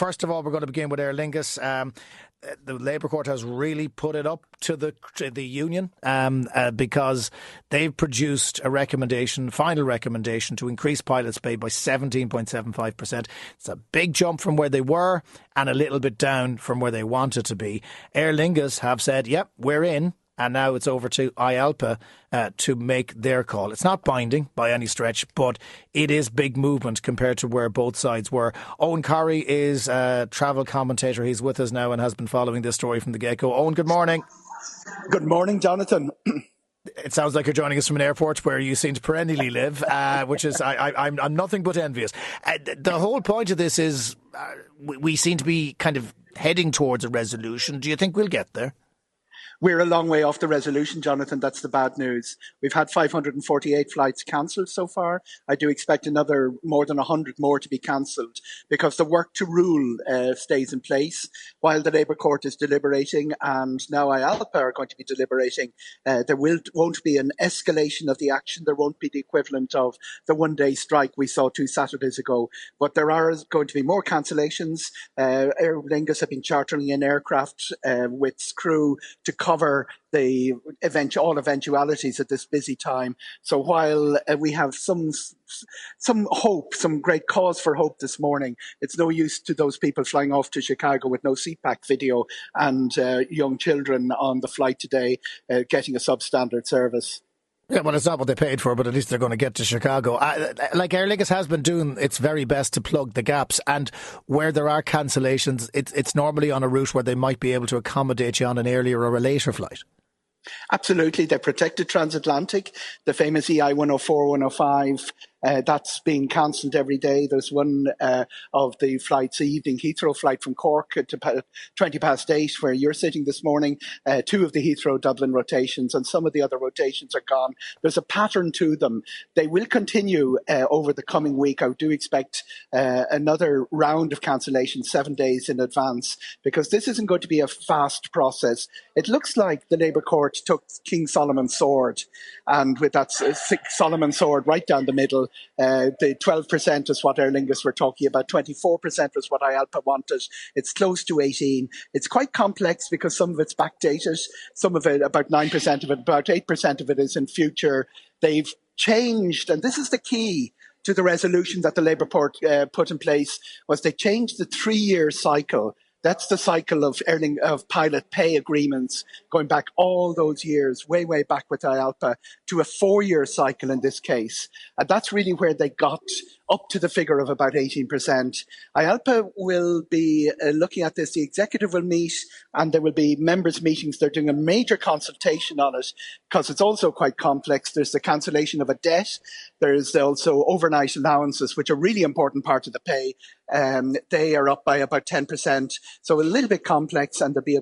First of all, we're going to begin with Aer Lingus. The Labour Court has really put it up to the union because they've produced a final recommendation to increase pilots' pay by 17.75%. It's a big jump from where they were and a little bit down from where they wanted to be. Aer Lingus have said, yep, we're in. And now it's over to IALPA to make their call. It's not binding by any stretch, but it is big movement compared to where both sides were. Eoghan Corry is a travel commentator. He's with us now and has been following this story from the get-go. Eoghan, good morning. Good morning, Jonathan. It sounds like you're joining us from an airport where you seem to perennially live, which is I'm nothing but envious. The whole point of this is we seem to be kind of heading towards a resolution. Do you think we'll get there? We're a long way off the resolution, Jonathan. That's the bad news. We've had 548 flights cancelled so far. I do expect another more than 100 more to be cancelled because the work to rule stays in place while the Labour Court is deliberating, and now IALPA are going to be deliberating. There won't be an escalation of the action. There won't be the equivalent of the one-day strike we saw 2 Saturdays ago. But there are going to be more cancellations. Aer Lingus have been chartering in aircraft with crew to cover all eventualities at this busy time. So while we have some hope, some great cause for hope this morning, it's no use to those people flying off to Chicago with no seatback video and young children on the flight today getting a substandard service. Yeah, well, it's not what they paid for, but at least they're going to get to Chicago. Like Aer Lingus has been doing its very best to plug the gaps, and where there are cancellations, it's normally on a route where they might be able to accommodate you on an earlier or a later flight. Absolutely. They protected transatlantic, the famous EI 104, 105. That's being cancelled every day. There's one of the flights, the evening Heathrow flight from Cork to 8:20, where you're sitting this morning. 2 of the Heathrow Dublin rotations, and some of the other rotations are gone. There's a pattern to them. They will continue over the coming week. I do expect another round of cancellations 7 days in advance, because this isn't going to be a fast process. It looks like the Labour Court took King Solomon's sword, and with that Solomon's sword right down the middle, the 12% is what Aer Lingus were talking about. 24% was what IALPA wanted. It's close to 18. It's quite complex because some of it's backdated. Some of it, about 9% of it, about 8% of it is in future. They've changed, and this is the key to the resolution that the Labour Court put in place, was they changed the 3-year cycle. That's the cycle of pilot pay agreements going back all those years, way, way back with IALPA, to a 4-year cycle in this case. And that's really where they got up to the figure of about 18%. IALPA will be looking at this. The executive will meet, and there will be members' meetings. They're doing a major consultation on it because it's also quite complex. There's the cancellation of a debt. There's also overnight allowances, which are a really important part of the pay. They are up by about 10%. So a little bit complex, and there'll be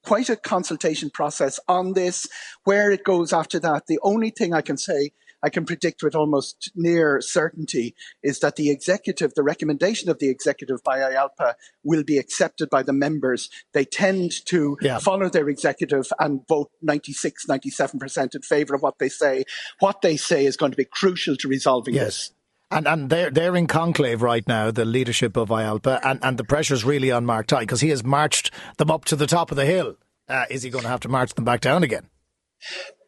quite a consultation process on this. Where it goes after that, the only thing I can say, I can predict with almost near certainty, is that the recommendation of the executive by IALPA will be accepted by the members. They tend to follow their executive and vote 96, 97% in favour of what they say. What they say is going to be crucial to resolving this. And they're in conclave right now, the leadership of IALPA, and the pressure's really on Mark Tighe, because he has marched them up to the top of the hill. Is he going to have to march them back down again?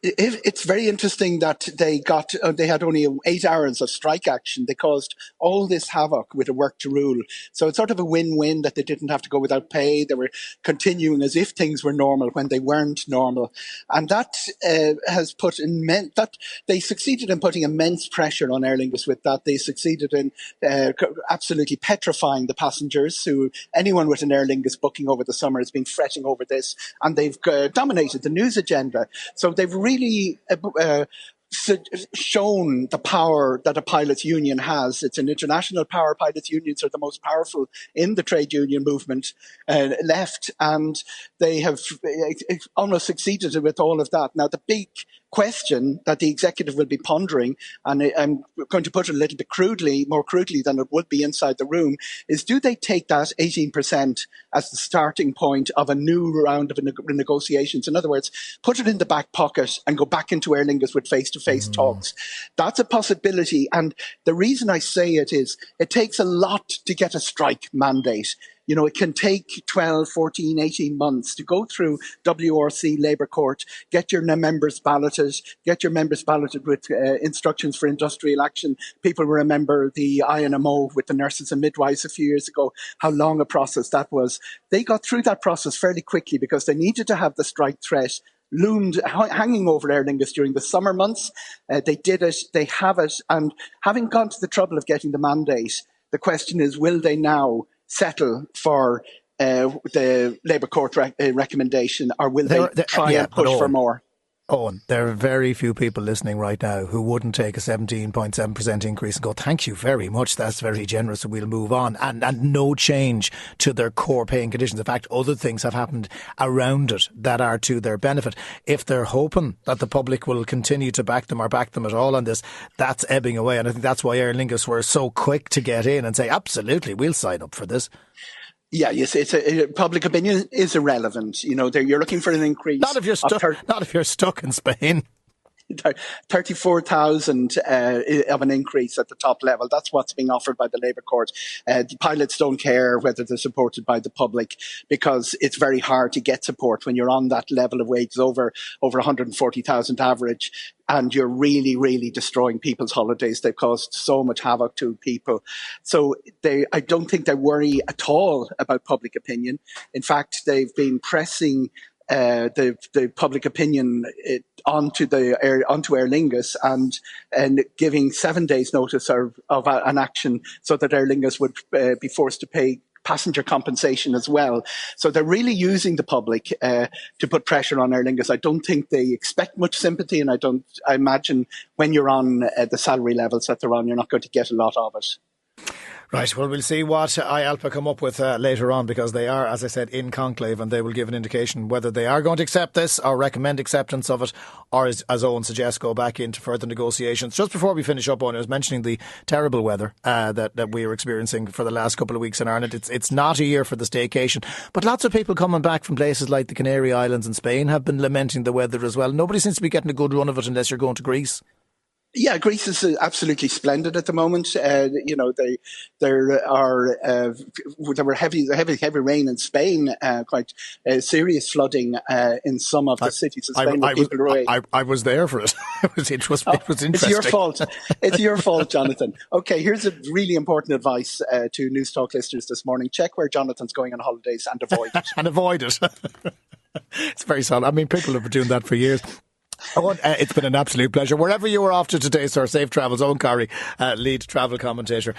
It's very interesting that they had only 8 hours of strike action. They caused all this havoc with a work to rule. So it's sort of a win-win that they didn't have to go without pay. They were continuing as if things were normal when they weren't normal. And that has that they succeeded in putting immense pressure on Aer Lingus with that. They succeeded in absolutely petrifying the passengers. Anyone with an Aer Lingus booking over the summer has been fretting over this, and they've dominated the news agenda. So they've really shown the power that a pilots union has. It's an international power. Pilots unions are the most powerful in the trade union movement left, and they have almost succeeded with all of that. Now, the big question that the executive will be pondering, and I'm going to put it a little bit more crudely than it would be inside the room, is do they take that 18% as the starting point of a new round of negotiations? In other words, put it in the back pocket and go back into Aer Lingus with face-to-face talks. That's a possibility. And the reason I say it is it takes a lot to get a strike mandate. It can take 12, 14, 18 months to go through WRC Labour Court, get your members balloted with instructions for industrial action. People remember the INMO with the nurses and midwives a few years ago, how long a process that was. They got through that process fairly quickly because they needed to have the strike threat loomed, hanging over Aer Lingus during the summer months. They did it, they have it, and having gone to the trouble of getting the mandate, the question is, will they now settle for the Labour Court recommendation, or will they try and push for more? Eoghan, there are very few people listening right now who wouldn't take a 17.7% increase and go, thank you very much, that's very generous, and we'll move on. And no change to their core paying conditions. In fact, other things have happened around it that are to their benefit. If they're hoping that the public will continue to back them or back them at all on this, that's ebbing away. And I think that's why Aer Lingus were so quick to get in and say, absolutely, we'll sign up for this. Yeah, yes, public opinion is irrelevant. You're looking for an increase. Not if you're stuck in Spain. 34,000 of an increase at the top level. That's what's being offered by the Labour Court. The pilots don't care whether they're supported by the public because it's very hard to get support when you're on that level of wages over 140,000 average. And you're really, really destroying people's holidays. They've caused so much havoc to people. So I don't think they worry at all about public opinion. In fact, they've been pressing the public opinion onto Aer Lingus and giving 7 days notice of an action so that Aer Lingus would be forced to pay passenger compensation as well. So they're really using the public to put pressure on Aer Lingus. I don't think they expect much sympathy, and I imagine when you're on the salary levels that they're on, you're not going to get a lot of it. Right, well, we'll see what IALPA come up with later on, because they are, as I said, in conclave, and they will give an indication whether they are going to accept this or recommend acceptance of it, or, as Eoghan suggests, go back into further negotiations. Just before we finish up, Eoghan, I was mentioning the terrible weather that we are experiencing for the last couple of weeks in Ireland. It's not a year for the staycation, but lots of people coming back from places like the Canary Islands and Spain have been lamenting the weather as well. Nobody seems to be getting a good run of it unless you're going to Greece. Yeah, Greece is absolutely splendid at the moment. There were heavy rain in Spain, quite serious flooding in some of the cities of Spain. I was there for it. It was interesting. It's your fault. It's your fault, Jonathan. Okay, here's a really important advice to News Talk listeners this morning. Check where Jonathan's going on holidays and avoid it. And avoid it. It's very solid. I mean, people have been doing that for years. Eoghan, it's been an absolute pleasure. Wherever you were off to today, sir, safe travels. Eoghan Corry, lead travel commentator.